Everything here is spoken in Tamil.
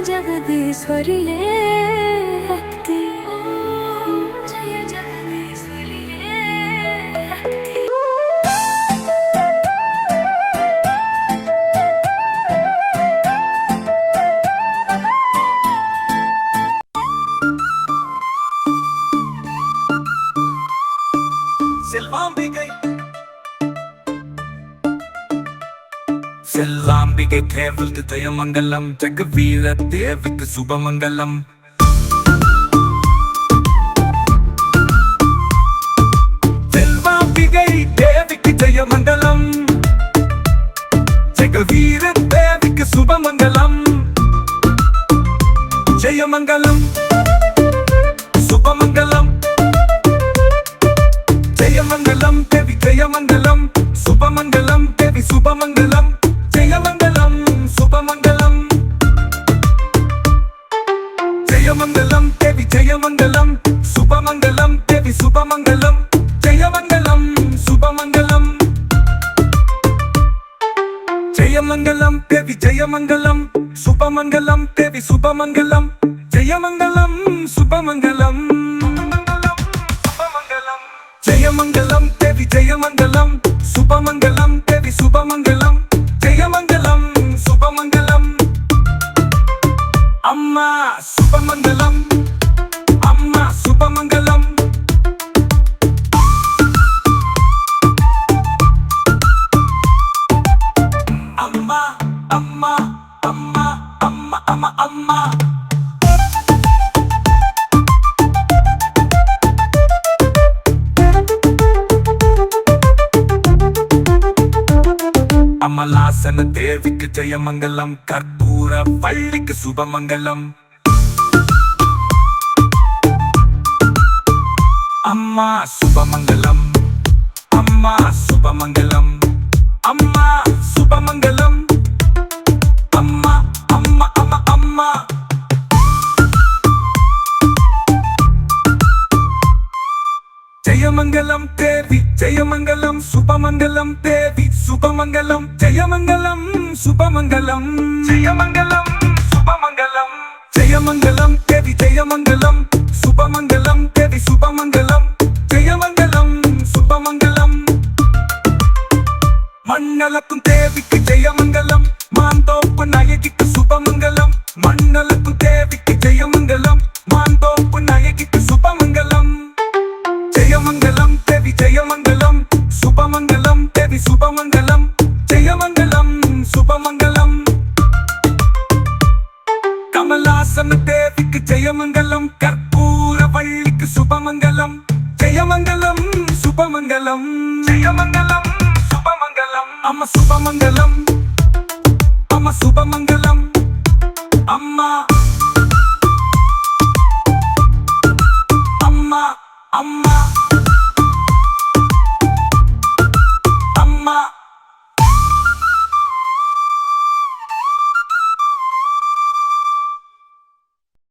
ஜகதீஸ்வரியே பக்தி. ஓம் ஜெய ஜகதீஸ்வரியே பக்தி. செல்வாம்பிகை செல்லாம்பிகை தேவருக்கு ஜெயமங்கலம், ஜெகவீர தேவிக்கு சுபமங்கலம். செல்வாம்பிகை தேவிக்கு ஜெயமங்கலம், ஜெகவீர தேவிக்கு சுபமங்கலம். ஜெயமங்கலம் சுபமங்கலம், ஜெயமங்கலம் தேவி ஜெயமங்கலம், சுபமங்கலம் தேவி சுபமங்கலம். ஜெயமங்கலம் சுபமங்கலம், ஜெயமங்கலம் தேவி ஜெயமங்கலம், சுபமங்கலம் தேவி சுபமங்கலம். ஜெயமங்கலம் சுபமங்கலம், ஜெயமங்கலம் தேவி ஜெயமங்கலம், சுபமங்கலம் தேவி சுபமங்கலம். ஜெயமங்கலம் சுபமங்கலம், ஜெயமங்கலம் தேவி ஜெயமங்கலம், சுபமங்கலம் தேவி சுபமங்கலம். ஜெயமங்கலம் சுபமங்கலம். அம்மா சுபமங்கலம், அம்மா சுபமங்கலம். அம்மா அம்மா அம்மா அம்மா அம்மா அம்மா. அமலாசன தேவிக்கு ஜெயமங்கலம், கற்பூர வள்ளிக்கு சுபமங்கலம். அம்மா சுபமங்கலம், அம்மா சுபமங்கலம், அம்மா சுபமங்கலம். அம்மா அம்மா அம்மா அம்மா. ஜெயமங்கலம் தேவி ஜெயமங்கலம், சுபமங்கலம் தேவி சுபமங்கலம். ஜெயமங்கலம் சுபமங்கலம், ஜெயமங்கலம் சுபமங்கலம். ஜெயமங்கலம் தேவி ஜெயமங்கலம், சுபமங்கலம் தேவி சுபமங்கலம். ஜெயமங்கலம் சுபமங்கலம். மண்ணலக்கும் தேவிக்கு ஜெயமங்கலம், மாந்தோப்பு நாயகிக்கு சுபமங்கலம். மண்ணலக்கும் தேவிக்கு ஜெயமங்கலம், மாந்தோப்பு நாயகிக்கு சுபமங்கலம். ஜெயமங்கலம் தேவி ஜெயமங்கலம், சுபமங்கலம் தேவி சுபமங்கலம். ஜெயமங்கலம் சுபமங்கலம். கமலாசன தேவிக்கு ஜெயமங்கலம், கற்பூர வள்ளிக்கு சுபமங்கலம். ஜெயமங்கலம் சுபமங்கலம், ஜெயமங்கலம் சுபமங்கலம். அம்மா சுபமங்கலம், அம்மா சுபமங்கலம்.